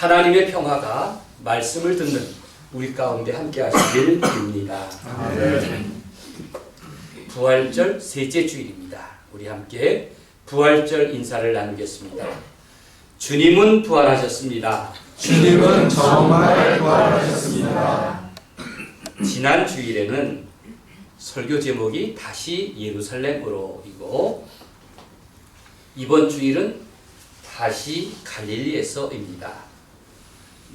하나님의 평화가 말씀을 듣는 우리 가운데 함께 하시길 빕니다. 부활절 셋째 주일입니다. 우리 함께 부활절 인사를 나누겠습니다. 주님은 부활하셨습니다. 주님은 정말 부활하셨습니다. 지난 주일에는 설교 제목이 다시 예루살렘으로이고 이번 주일은 다시 갈릴리에서입니다.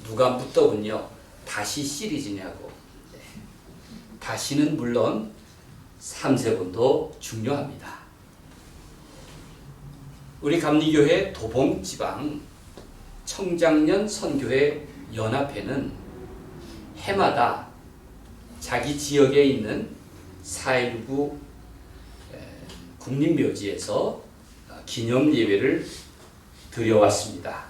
누가 묻더군요. 다시 시리즈냐고. 다시는 물론 3세번도 중요합니다. 우리 감리교회 도봉지방 청장년 선교회 연합회는 해마다 자기 지역에 있는 4.19 국립묘지에서 기념 예배를 드려왔습니다.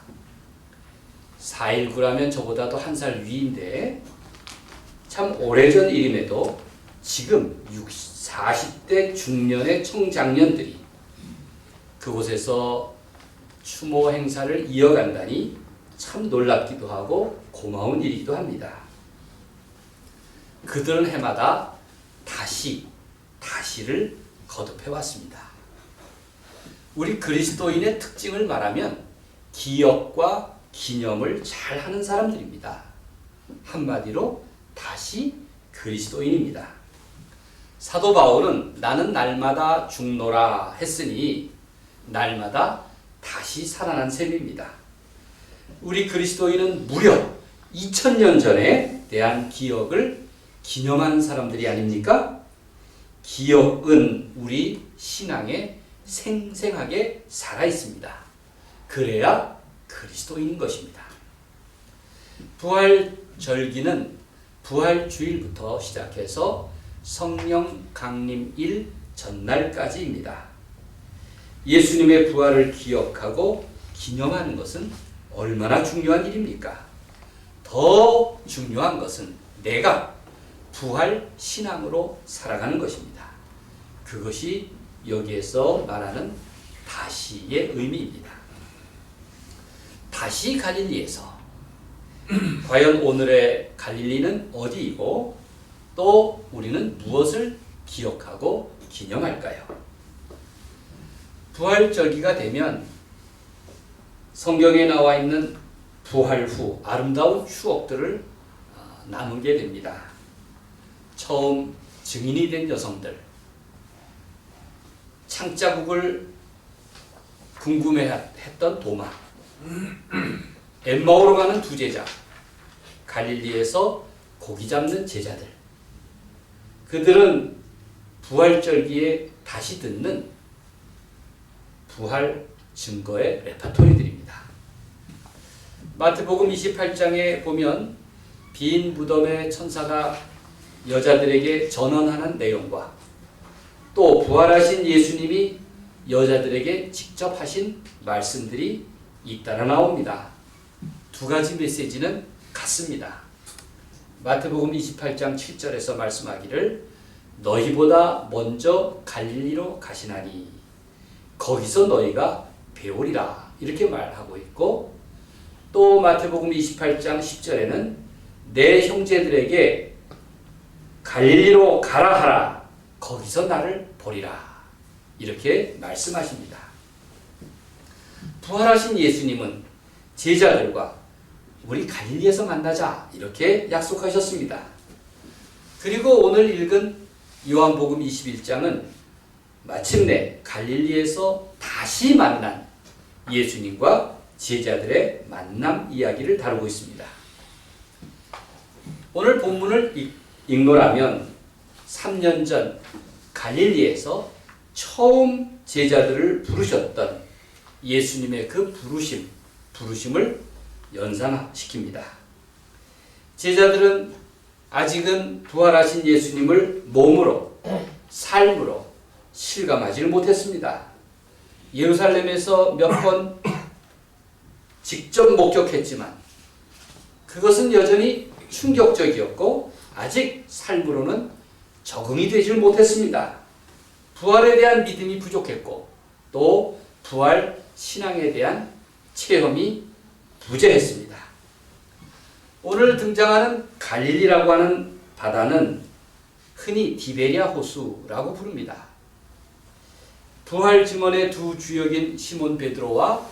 4.19라면 저보다도 한 살 위인데 참 오래전 일임에도 지금 40대 중년의 청장년들이 그곳에서 추모 행사를 이어간다니 참 놀랍기도 하고 고마운 일이기도 합니다. 그들은 해마다 다시를 거듭해 왔습니다. 우리 그리스도인의 특징을 말하면 기억과 기념을 잘 하는 사람들입니다. 한마디로 다시 그리스도인입니다. 사도 바울은 나는 날마다 죽노라 했으니 날마다 다시 살아난 셈입니다. 우리 그리스도인은 무려 2000년 전에 대한 기억을 기념하는 사람들이 아닙니까? 기억은 우리 신앙에 생생하게 살아 있습니다. 그래야 그리스도인인 것입니다. 부활절기는 부활주일부터 시작해서 성령 강림일 전날까지입니다. 예수님의 부활을 기억하고 기념하는 것은 얼마나 중요한 일입니까? 더 중요한 것은 내가 부활 신앙으로 살아가는 것입니다. 그것이 여기에서 말하는 다시의 의미입니다. 다시 갈릴리에서 과연 오늘의 갈릴리는 어디이고 또 우리는 무엇을 기억하고 기념할까요? 부활절기가 되면 성경에 나와 있는 부활 후 아름다운 추억들을 나누게 됩니다. 처음 증인이 된 여성들, 창자국을 궁금해했던 도마, 엠마오로 가는 두 제자, 갈릴리에서 고기 잡는 제자들, 그들은 부활절기에 다시 듣는 부활 증거의 레퍼토리들입니다. 마태복음 28장에 보면 빈 무덤의 천사가 여자들에게 전언하는 내용과 또 부활하신 예수님이 여자들에게 직접 하신 말씀들이 잇따라 나옵니다. 두 가지 메시지는 같습니다. 마태복음 28장 7절에서 말씀하기를 너희보다 먼저 갈릴리로 가시나니 거기서 너희가 배우리라 이렇게 말하고 있고 또 마태복음 28장 10절에는 내 형제들에게 갈릴리로 가라 하라 거기서 나를 보리라 이렇게 말씀하십니다. 부활하신 예수님은 제자들과 우리 갈릴리에서 만나자 이렇게 약속하셨습니다. 그리고 오늘 읽은 요한복음 21장은 마침내 갈릴리에서 다시 만난 예수님과 제자들의 만남 이야기를 다루고 있습니다. 오늘 본문을 읽노라면 3년 전 갈릴리에서 처음 제자들을 부르셨던 예수님의 그 부르심을 연상시킵니다. 제자들은 아직은 부활하신 예수님을 몸으로, 삶으로 실감하지를 못했습니다. 예루살렘에서 몇 번 직접 목격했지만 그것은 여전히 충격적이었고 아직 삶으로는 적응이 되질 못했습니다. 부활에 대한 믿음이 부족했고 또 부활 신앙에 대한 체험이 부재했습니다. 오늘 등장하는 갈릴리라고 하는 바다는 흔히 디베리아 호수라고 부릅니다. 부활 증언의 두 주역인 시몬 베드로와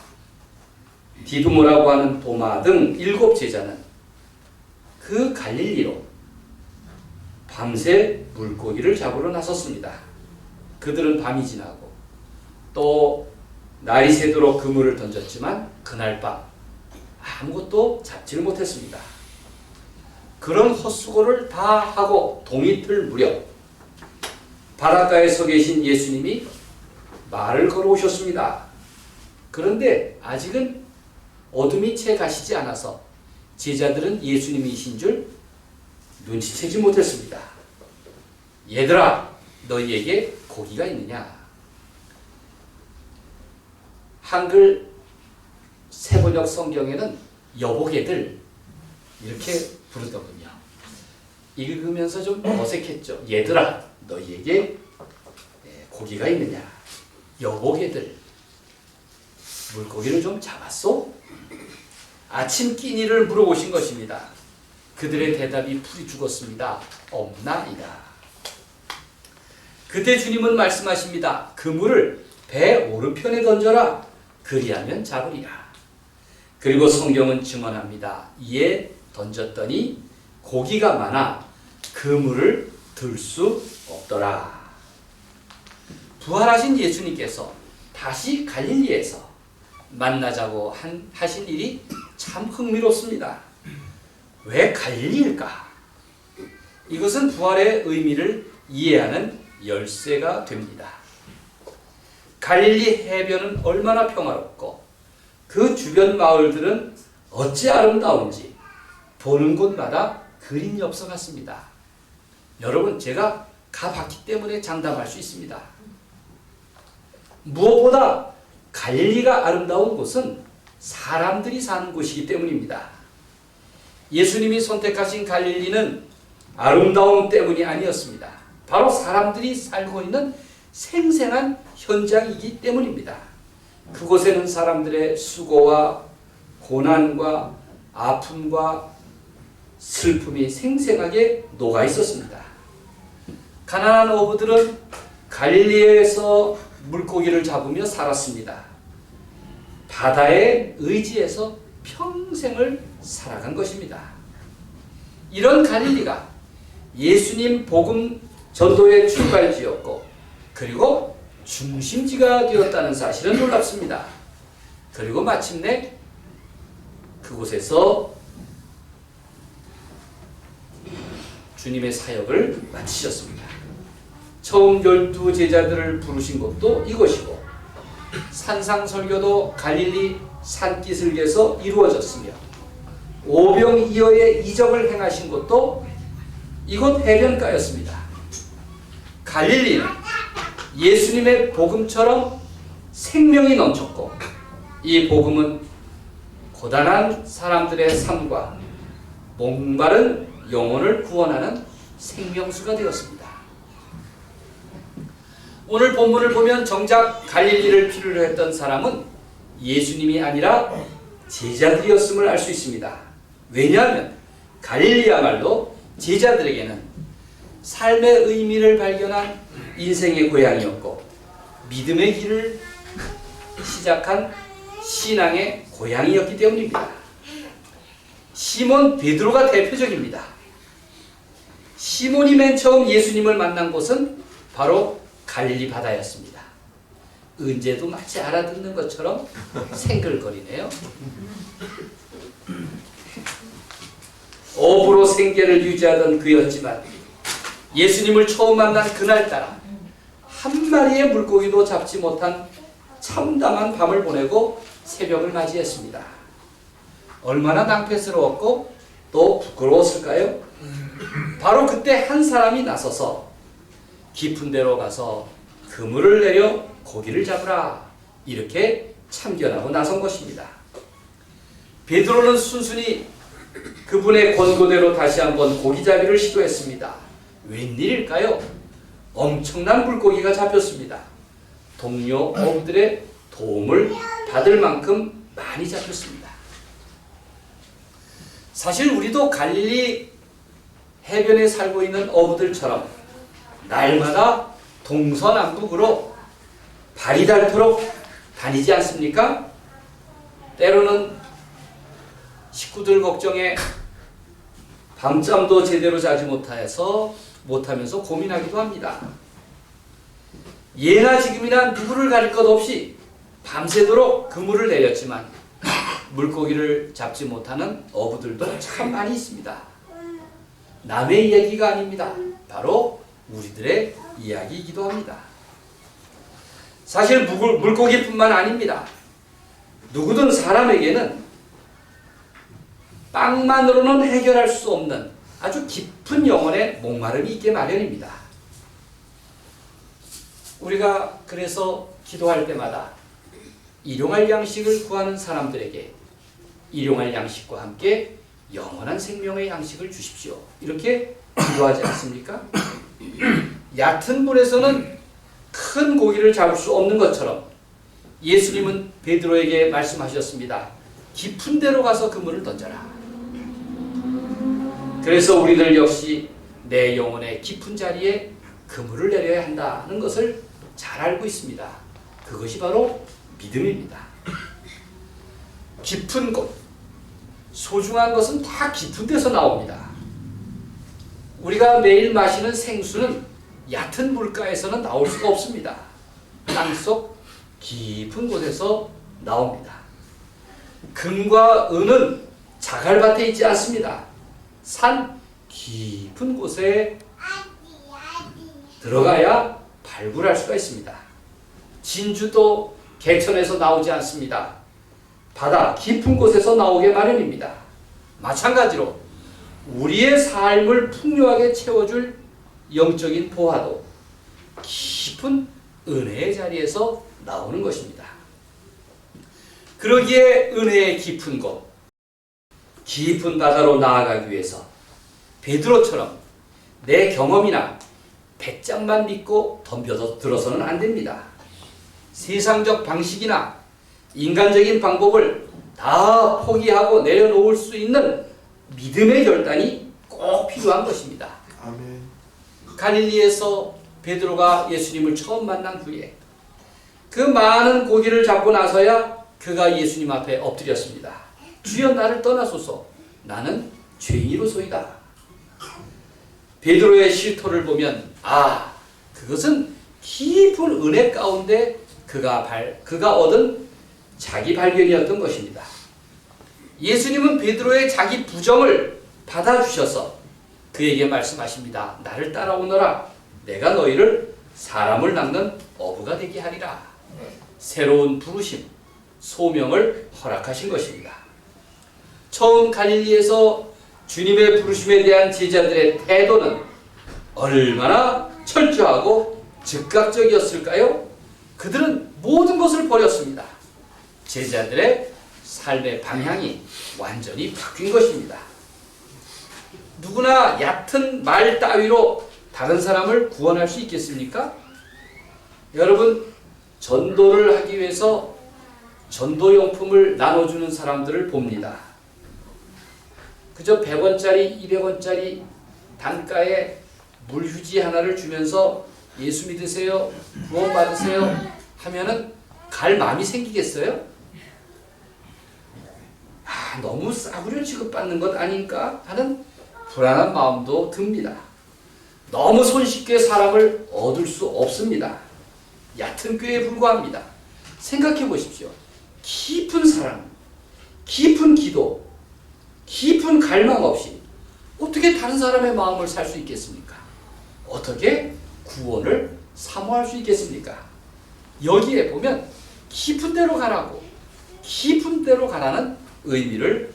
디두모라고 하는 도마 등 7 제자는 그 갈릴리로 밤새 물고기를 잡으러 나섰습니다. 그들은 밤이 지나고 또 날이 새도록 그물을 던졌지만 그날 밤 아무것도 잡지를 못했습니다. 그런 헛수고를 다 하고 동이 틀 무렵 바닷가에 서 계신 예수님이 말을 걸어오셨습니다. 그런데 아직은 어둠이 채 가시지 않아서 제자들은 예수님이신 줄 눈치채지 못했습니다. 얘들아, 너희에게 고기가 있느냐? 한글 세번역 성경에는 여보게들 이렇게 부르더군요. 읽으면서 좀 어색했죠. 얘들아, 너희에게 고기가 있느냐? 여보게들, 물고기를 좀 잡았소? 아침 끼니를 물어보신 것입니다. 그들의 대답이 풀이 죽었습니다. 없나이다. 그때 주님은 말씀하십니다. 그물을 배 오른편에 던져라. 그리하면 잡으리라. 그리고 성경은 증언합니다. 이에 던졌더니 고기가 많아 그물을 들 수 없더라. 부활하신 예수님께서 다시 갈릴리에서 만나자고 하신 일이 참 흥미롭습니다. 왜 갈릴리일까? 이것은 부활의 의미를 이해하는 열쇠가 됩니다. 갈릴리 해변은 얼마나 평화롭고 그 주변 마을들은 어찌 아름다운지 보는 곳마다 그림 엽서 같습니다. 여러분, 제가 가봤기 때문에 장담할 수 있습니다. 무엇보다 갈릴리가 아름다운 곳은 사람들이 사는 곳이기 때문입니다. 예수님이 선택하신 갈릴리는 아름다움 때문이 아니었습니다. 바로 사람들이 살고 있는 생생한 현장이기 때문입니다. 그곳에는 사람들의 수고와 고난과 아픔과 슬픔이 생생하게 녹아 있었습니다. 가난한 어부들은 갈릴리에서 물고기를 잡으며 살았습니다. 바다에 의지해서 평생을 살아간 것입니다. 이런 갈릴리가 예수님 복음 전도의 출발지였고 그리고 중심지가 되었다는 사실은 놀랍습니다. 그리고 마침내 그곳에서 주님의 사역을 마치셨습니다. 처음 12 제자들을 부르신 곳도 이곳이고 산상설교도 갈릴리 산기슭에서 이루어졌으며 오병이어의 이적을 행하신 곳도 이곳 해변가였습니다. 갈릴리는 예수님의 복음처럼 생명이 넘쳤고 이 복음은 고단한 사람들의 삶과 목마른 영혼을 구원하는 생명수가 되었습니다. 오늘 본문을 보면 정작 갈릴리를 필요로 했던 사람은 예수님이 아니라 제자들이었음을 알 수 있습니다. 왜냐하면 갈릴리야말로 제자들에게는 삶의 의미를 발견한 인생의 고향이었고 믿음의 길을 시작한 신앙의 고향이었기 때문입니다. 시몬 베드로가 대표적입니다. 시몬이 맨 처음 예수님을 만난 곳은 바로 갈릴리 바다였습니다. 은재도 마치 알아듣는 것처럼 생글거리네요. 어부로 생계를 유지하던 그였지만 예수님을 처음 만난 그날따라 한 마리의 물고기도 잡지 못한 참담한 밤을 보내고 새벽을 맞이했습니다. 얼마나 낭패스러웠고 또 부끄러웠을까요? 바로 그때 한 사람이 나서서 깊은 데로 가서 그물을 내려 고기를 잡으라 이렇게 참견하고 나선 것입니다. 베드로는 순순히 그분의 권고대로 다시 한번 고기잡이를 시도했습니다. 웬일일까요? 엄청난 물고기가 잡혔습니다. 동료 어부들의 도움을 받을 만큼 많이 잡혔습니다. 사실 우리도 갈릴리 해변에 살고 있는 어부들처럼 날마다 동서남북으로 발이 닳도록 다니지 않습니까? 때로는 식구들 걱정에 밤잠도 제대로 자지 못하면서 고민하기도 합니다. 예나 지금이나 누구를 가릴 것 없이 밤새도록 그물을 내렸지만 물고기를 잡지 못하는 어부들도 참 많이 있습니다. 남의 이야기가 아닙니다. 바로 우리들의 이야기이기도 합니다. 사실 물고기뿐만 아닙니다. 누구든 사람에게는 빵만으로는 해결할 수 없는 아주 깊은 영혼의 목마름이 있게 마련입니다. 우리가 그래서 기도할 때마다 일용할 양식을 구하는 사람들에게 일용할 양식과 함께 영원한 생명의 양식을 주십시오. 이렇게 기도하지 않습니까? 얕은 물에서는 큰 고기를 잡을 수 없는 것처럼 예수님은 베드로에게 말씀하셨습니다. 깊은 데로 가서 그물을 던져라. 그래서 우리들 역시 내 영혼의 깊은 자리에 그물을 내려야 한다는 것을 잘 알고 있습니다. 그것이 바로 믿음입니다. 깊은 곳, 소중한 것은 다 깊은 데서 나옵니다. 우리가 매일 마시는 생수는 얕은 물가에서는 나올 수가 없습니다. 땅속 깊은 곳에서 나옵니다. 금과 은은 자갈밭에 있지 않습니다. 산 깊은 곳에 들어가야 발굴할 수가 있습니다. 진주도 개천에서 나오지 않습니다. 바다 깊은 곳에서 나오게 마련입니다. 마찬가지로 우리의 삶을 풍요하게 채워줄 영적인 보화도 깊은 은혜의 자리에서 나오는 것입니다. 그러기에 은혜의 깊은 곳, 깊은 바다로 나아가기 위해서 베드로처럼 내 경험이나 배짱만 믿고 덤벼들어서는 안 됩니다. 세상적 방식이나 인간적인 방법을 다 포기하고 내려놓을 수 있는 믿음의 결단이 꼭 필요한 것입니다. 아멘. 갈릴리에서 베드로가 예수님을 처음 만난 후에 그 많은 고기를 잡고 나서야 그가 예수님 앞에 엎드렸습니다. 주여 나를 떠나소서 나는 죄인이로소이다. 베드로의 실토를 보면 그것은 깊은 은혜 가운데 그가 얻은 자기 발견이었던 것입니다. 예수님은 베드로의 자기 부정을 받아주셔서 그에게 말씀하십니다. 나를 따라오너라. 내가 너희를 사람을 낚는 어부가 되게 하리라. 새로운 부르심, 소명을 허락하신 것입니다. 처음 갈릴리에서 주님의 부르심에 대한 제자들의 태도는 얼마나 철저하고 즉각적이었을까요? 그들은 모든 것을 버렸습니다. 제자들의 삶의 방향이 완전히 바뀐 것입니다. 누구나 얕은 말 따위로 다른 사람을 구원할 수 있겠습니까? 여러분, 전도를 하기 위해서 전도용품을 나눠주는 사람들을 봅니다. 그저 100원짜리, 200원짜리 단가에 물휴지 하나를 주면서 예수 믿으세요, 구원 받으세요 하면은 갈 마음이 생기겠어요? 너무 싸구려 취급받는 것 아닌가 하는 불안한 마음도 듭니다. 너무 손쉽게 사람을 얻을 수 없습니다. 얕은 꾀에 불과합니다. 생각해 보십시오. 깊은 사랑, 깊은 기도, 깊은 갈망 없이 어떻게 다른 사람의 마음을 살 수 있겠습니까? 어떻게 구원을 사모할 수 있겠습니까? 여기에 보면 깊은 데로 가라고, 깊은 데로 가라는 의미를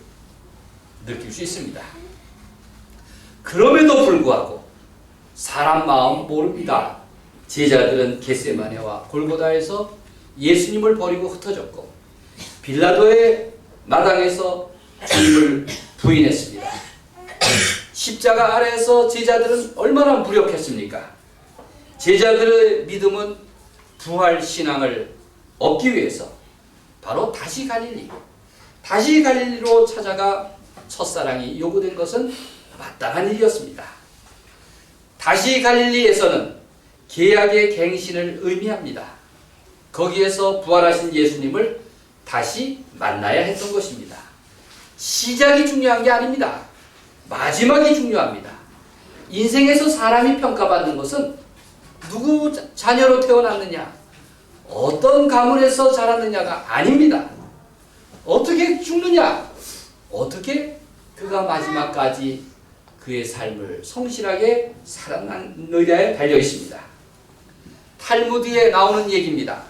느낄 수 있습니다. 그럼에도 불구하고 사람 마음 모릅니다. 제자들은 겟세마네와 골고다에서 예수님을 버리고 흩어졌고 빌라도의 마당에서 주님을 부인했습니다. 십자가 아래에서 제자들은 얼마나 무력했습니까? 제자들의 믿음은 부활 신앙을 얻기 위해서 바로 다시 갈릴리로 찾아가 첫사랑이 요구된 것은 마땅한 일이었습니다. 다시 갈릴리에서는 계약의 갱신을 의미합니다. 거기에서 부활하신 예수님을 다시 만나야 했던 것입니다. 시작이 중요한 게 아닙니다. 마지막이 중요합니다. 인생에서 사람이 평가받는 것은 누구 자녀로 태어났느냐, 어떤 가문에서 자랐느냐가 아닙니다. 어떻게 죽느냐, 어떻게 그가 마지막까지 그의 삶을 성실하게 살아나느냐에 달려 있습니다. 탈무드에 나오는 얘기입니다.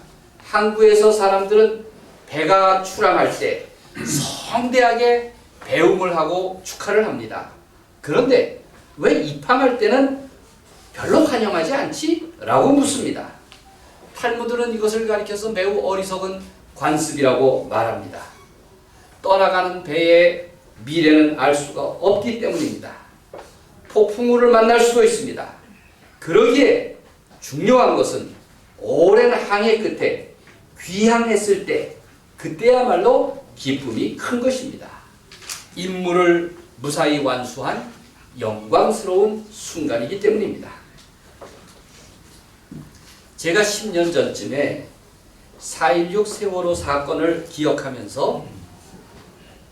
항구에서 사람들은 배가 출항할 때 성대하게 배웅을 하고 축하를 합니다. 그런데 왜 입항할 때는 별로 환영하지 않지? 라고 묻습니다. 탈무드는 이것을 가리켜서 매우 어리석은 관습이라고 말합니다. 떠나가는 배의 미래는 알 수가 없기 때문입니다. 폭풍우를 만날 수도 있습니다. 그러기에 중요한 것은 오랜 항해 끝에 귀향했을 때 그때야말로 기쁨이 큰 것입니다. 임무를 무사히 완수한 영광스러운 순간이기 때문입니다. 제가 10년 전쯤에 4.16 세월호 사건을 기억하면서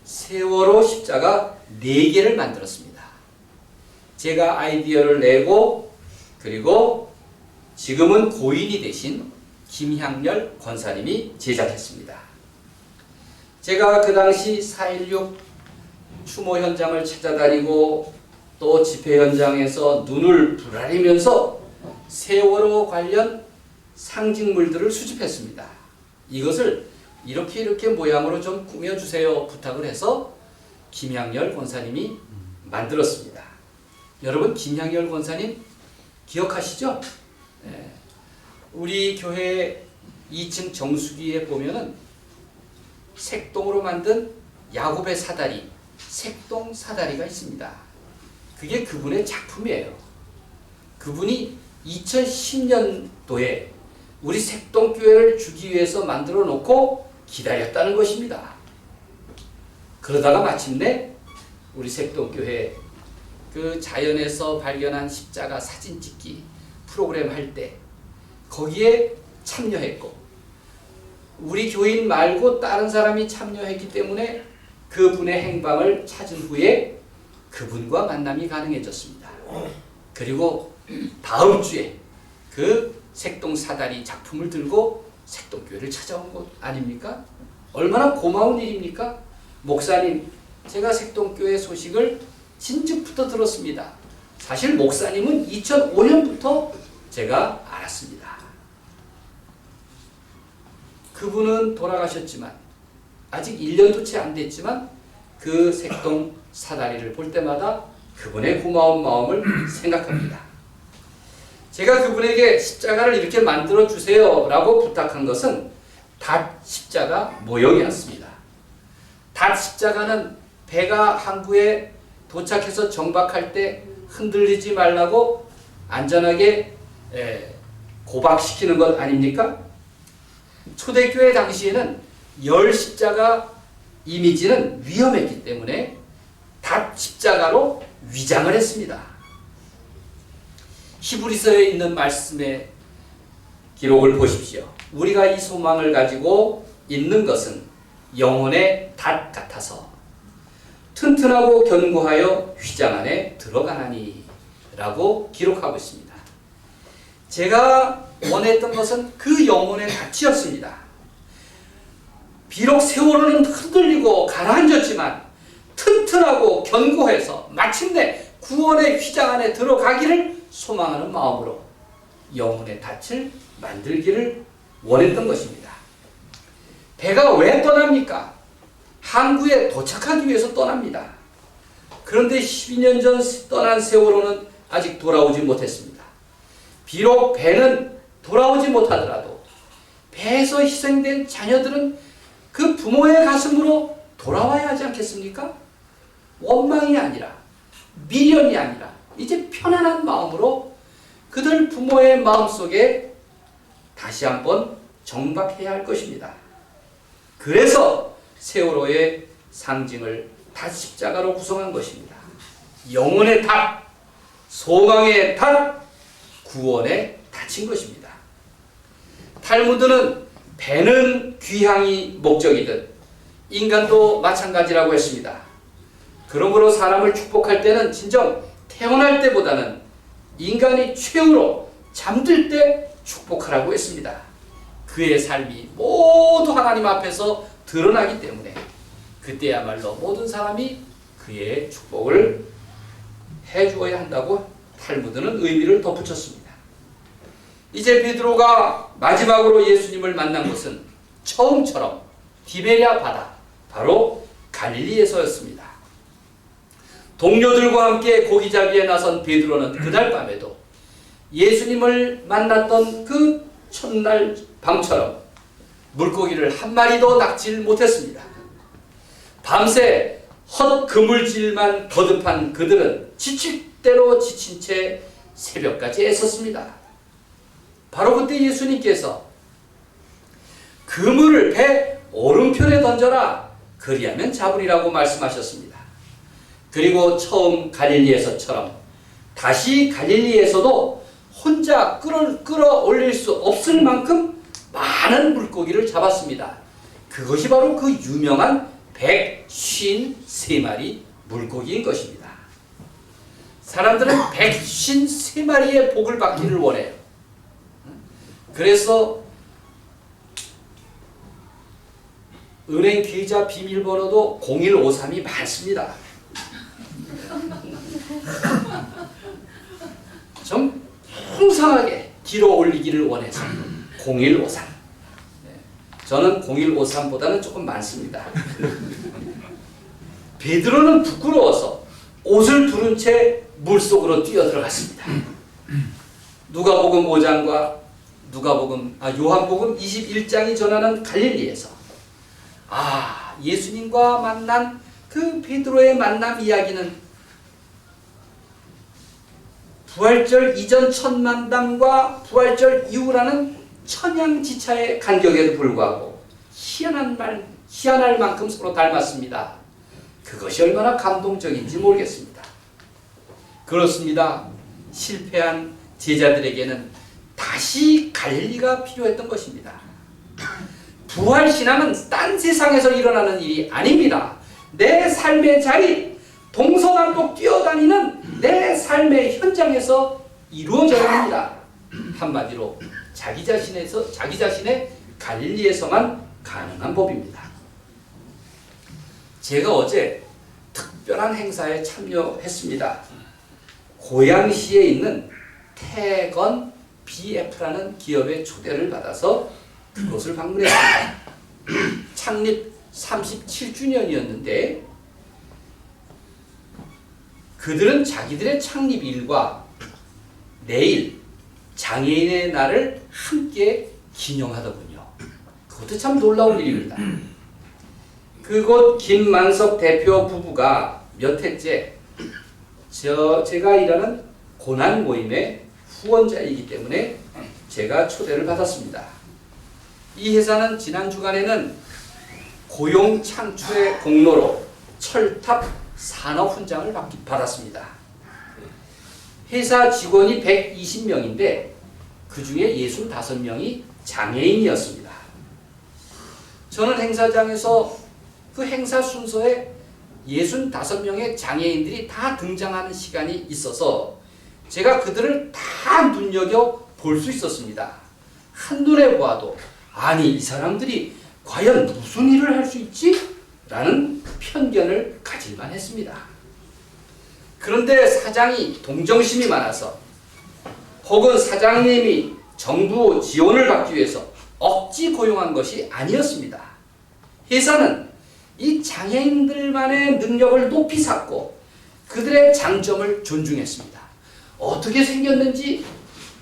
세월호 십자가 4개를 만들었습니다. 제가 아이디어를 내고 그리고 지금은 고인이 되신 김향렬 권사님이 제작했습니다. 제가 그 당시 4.16 추모 현장을 찾아다니고 또 집회 현장에서 눈을 부라리면서 세월호 관련 상징물들을 수집했습니다. 이것을 이렇게 모양으로 좀 꾸며주세요 부탁을 해서 김향렬 권사님이 만들었습니다. 여러분 김향렬 권사님 기억하시죠? 네. 우리 교회 2층 정수기에 보면은 색동으로 만든 야곱의 사다리, 색동 사다리가 있습니다. 그게 그분의 작품이에요. 그분이 2010년도에 우리 색동교회를 주기 위해서 만들어 놓고 기다렸다는 것입니다. 그러다가 마침내 우리 색동교회 그 자연에서 발견한 십자가 사진 찍기 프로그램 할 때 거기에 참여했고 우리 교인 말고 다른 사람이 참여했기 때문에 그분의 행방을 찾은 후에 그분과 만남이 가능해졌습니다. 그리고 다음 주에 그 색동 사다리 작품을 들고 색동교회를 찾아온 것 아닙니까? 얼마나 고마운 일입니까? 목사님, 제가 색동교회 소식을 진즉부터 들었습니다. 사실 목사님은 2005년부터 제가 알았습니다. 그분은 돌아가셨지만 아직 1년도 채 안 됐지만 그 색동 사다리를 볼 때마다 그분의 고마운 마음을 생각합니다. 제가 그분에게 십자가를 이렇게 만들어 주세요 라고 부탁한 것은 닷 십자가 모형이었습니다. 닷 십자가는 배가 항구에 도착해서 정박할 때 흔들리지 말라고 안전하게 고박시키는 것 아닙니까? 초대교회 당시에는 열 십자가 이미지는 위험했기 때문에 닷 십자가로 위장을 했습니다. 히브리서에 있는 말씀의 기록을 보십시오. 우리가 이 소망을 가지고 있는 것은 영혼의 닷 같아서 튼튼하고 견고하여 휘장 안에 들어가나니 라고 기록하고 있습니다. 제가 원했던 것은 그 영혼의 닷이었습니다. 비록 세월호는 흔들리고 가라앉았지만 튼튼하고 견고해서 마침내 구원의 휘장 안에 들어가기를 소망하는 마음으로 영혼의 닻을 만들기를 원했던 것입니다. 배가 왜 떠납니까? 항구에 도착하기 위해서 떠납니다. 그런데 12년 전 떠난 세월호는 아직 돌아오지 못했습니다. 비록 배는 돌아오지 못하더라도 배에서 희생된 자녀들은 그 부모의 가슴으로 돌아와야 하지 않겠습니까? 원망이 아니라 미련이 아니라 이제 편안한 마음으로 그들 부모의 마음속에 다시 한번 정박해야 할 것입니다. 그래서 세월호의 상징을 다 십자가로 구성한 것입니다. 영혼의 탑, 소망의 탑, 구원의 탑인 것입니다. 탈무드는 배는 귀향이 목적이듯 인간도 마찬가지라고 했습니다. 그러므로 사람을 축복할 때는 진정 태어날 때보다는 인간이 최후로 잠들 때 축복하라고 했습니다. 그의 삶이 모두 하나님 앞에서 드러나기 때문에 그때야말로 모든 사람이 그의 축복을 해주어야 한다고 탈무드는 의미를 덧붙였습니다. 이제 베드로가 마지막으로 예수님을 만난 곳은 처음처럼 디베랴 바다, 바로 갈릴리에서였습니다. 동료들과 함께 고기잡이에 나선 베드로는 그날 밤에도 예수님을 만났던 그 첫날 밤처럼 물고기를 한 마리도 낚질 못했습니다. 밤새 헛그물질만 거듭한 그들은 지칠 대로 지친 채 새벽까지 애썼습니다. 바로 그때 예수님께서 그물을 배 오른편에 던져라, 그리하면 잡으리라고 말씀하셨습니다. 그리고 처음 갈릴리에서처럼 다시 갈릴리에서도 혼자 끌어올릴 수 없을 만큼 많은 물고기를 잡았습니다. 그것이 바로 그 유명한 153마리 물고기인 것입니다. 사람들은 153마리의 복을 받기를 원해요. 그래서 은행 계좌 비밀번호도 0153이 많습니다. 좀 풍성하게 뒤로 올리기를 원해서 0153. 저는 0153보다는 조금 많습니다. 베드로는 부끄러워서 옷을 두른 채 물속으로 뛰어들어갔습니다. 누가복음 5장과 요한복음 21장이 전하는 갈릴리에서 예수님과 만난 그 베드로의 만남 이야기는 부활절 이전 천만담과 부활절 이후라는 천양지차의 간격에도 불구하고 희한할 만큼 서로 닮았습니다. 그것이 얼마나 감동적인지 모르겠습니다. 그렇습니다. 실패한 제자들에게는 다시 갈릴리가 필요했던 것입니다. 부활신앙은 딴 세상에서 일어나는 일이 아닙니다. 내 삶의 자리, 동서남북 뛰어다니는 내 삶의 현장에서 이루어져야 합니다. 한마디로 자기 자신의 갈릴리에서만 가능한 법입니다. 제가 어제 특별한 행사에 참여했습니다. 고양시에 있는 태건 BF라는 기업의 초대를 받아서 그곳을 방문했습니다. 창립 37주년이었는데 그들은 자기들의 창립일과 내일 장애인의 날을 함께 기념하더군요. 그것도 참 놀라운 일입니다. 그곳 김만석 대표 부부가 몇 해째 제가 일하는 고난 모임의 후원자이기 때문에 제가 초대를 받았습니다. 이 회사는 지난 주간에는 고용 창출의 공로로 철탑 산업 훈장을 받았습니다. 회사 직원이 120명인데 그 중에 65명이 장애인이었습니다. 저는 행사장에서 그 행사 순서에 65명의 장애인들이 다 등장하는 시간이 있어서 제가 그들을 다 눈여겨볼 수 있었습니다. 한눈에 보아도 이 사람들이 과연 무슨 일을 할 수 있지? 라는 편견을 가질만 했습니다. 그런데 사장이 동정심이 많아서 혹은 사장님이 정부 지원을 받기 위해서 억지 고용한 것이 아니었습니다. 회사는 이 장애인들만의 능력을 높이 샀고 그들의 장점을 존중했습니다. 어떻게 생겼는지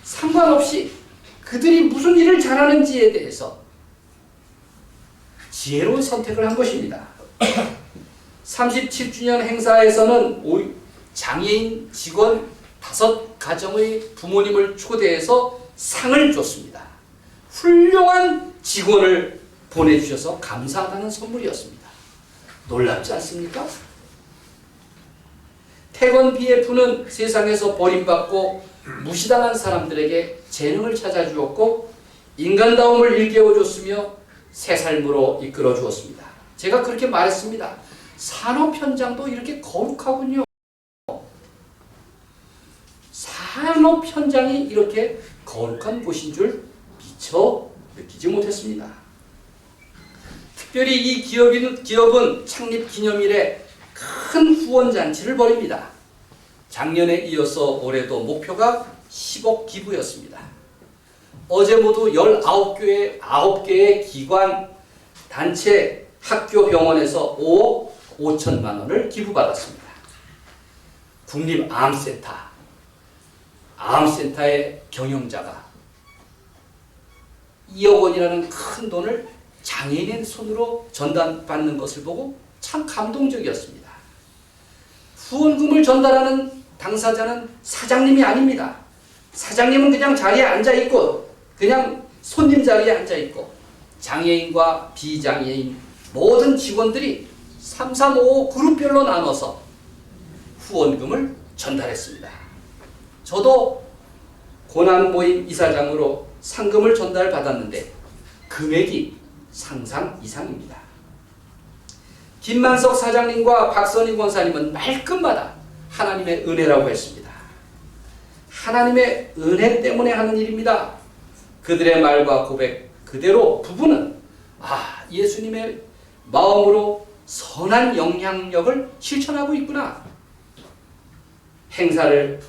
상관없이 그들이 무슨 일을 잘하는지에 대해서 지혜로운 선택을 한 것입니다. 37주년 행사에서는 장애인 직원 5가정의 부모님을 초대해서 상을 줬습니다. 훌륭한 직원을 보내주셔서 감사하다는 선물이었습니다. 놀랍지 않습니까? 태건 BF는 세상에서 버림받고 무시당한 사람들에게 재능을 찾아주었고 인간다움을 일깨워줬으며 새 삶으로 이끌어 주었습니다. 제가 그렇게 말했습니다. 산업 현장도 이렇게 거룩하군요. 산업 현장이 이렇게 거룩한 곳인 줄 미처 느끼지 못했습니다. 특별히 이 기업은 창립 기념일에 큰 후원잔치를 벌입니다. 작년에 이어서 올해도 목표가 10억 기부였습니다. 어제 모두 9개의 기관, 단체, 학교, 병원에서 5억 5천만 원을 기부받았습니다. 암센터의 경영자가 2억 원이라는 큰 돈을 장애인의 손으로 전달받는 것을 보고 참 감동적이었습니다. 후원금을 전달하는 당사자는 사장님이 아닙니다. 사장님은 그냥 자리에 앉아있고 그냥 손님 자리에 앉아있고 장애인과 비장애인 모든 직원들이 3355 그룹별로 나눠서 후원금을 전달했습니다. 저도 고난모임 이사장으로 상금을 전달받았는데 금액이 상상 이상입니다. 김만석 사장님과 박선희 권사님은 말끝마다 하나님의 은혜라고 했습니다. 하나님의 은혜 때문에 하는 일입니다. 그들의 말과 고백 그대로 부부는 예수님의 마음으로 선한 영향력을 실천하고 있구나. 행사를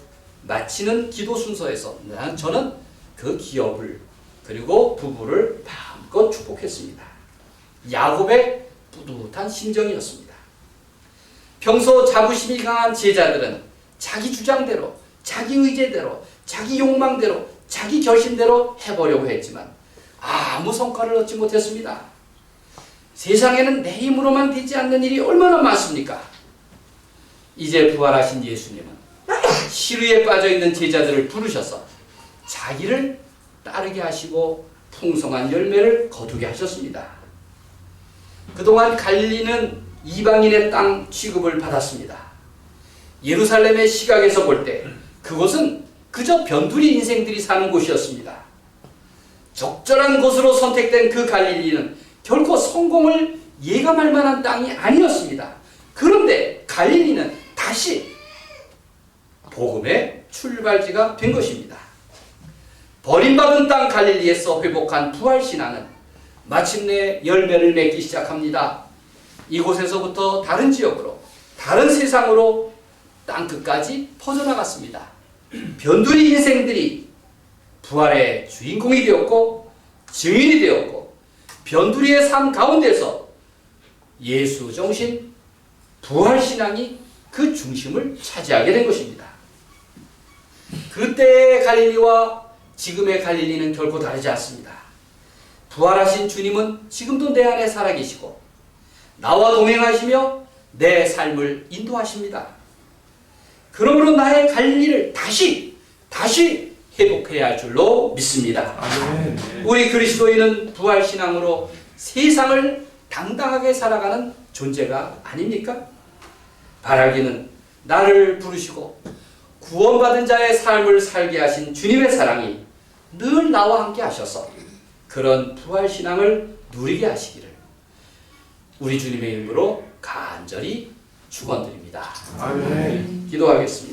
마치는 기도 순서에서 저는 그 기업을 그리고 부부를 마음껏 축복했습니다. 야곱의 뿌듯한 심정이었습니다. 평소 자부심이 강한 제자들은 자기 주장대로, 자기 의제대로, 자기 욕망대로, 자기 결심대로 해보려고 했지만 아무 성과를 얻지 못했습니다. 세상에는 내 힘으로만 되지 않는 일이 얼마나 많습니까? 이제 부활하신 예수님은 시루에 빠져있는 제자들을 부르셔서 자기를 따르게 하시고 풍성한 열매를 거두게 하셨습니다. 그동안 갈릴리는 이방인의 땅 취급을 받았습니다. 예루살렘의 시각에서 볼 때 그곳은 그저 변두리 인생들이 사는 곳이었습니다. 적절한 곳으로 선택된 그 갈릴리는 결코 성공을 예감할 만한 땅이 아니었습니다. 그런데 갈릴리는 다시 복음의 출발지가 된 것입니다. 버림받은 땅 갈릴리에서 회복한 부활신앙은 마침내 열매를 맺기 시작합니다. 이곳에서부터 다른 지역으로, 다른 세상으로 땅끝까지 퍼져나갔습니다. 변두리 인생들이 부활의 주인공이 되었고 증인이 되었고 변두리의 삶 가운데서 예수 정신, 부활신앙이 그 중심을 차지하게 된 것입니다. 그때의 갈릴리와 지금의 갈릴리는 결코 다르지 않습니다. 부활하신 주님은 지금도 내 안에 살아계시고 나와 동행하시며 내 삶을 인도하십니다. 그러므로 나의 갈릴리를 다시 회복해야 할 줄로 믿습니다. 아멘. 우리 그리스도인은 부활신앙으로 세상을 당당하게 살아가는 존재가 아닙니까? 바라기는 나를 부르시고 구원받은 자의 삶을 살게 하신 주님의 사랑이 늘 나와 함께 하셔서 그런 부활신앙을 누리게 하시기를 우리 주님의 이름으로 간절히 축원드립니다. 아멘. 기도하겠습니다.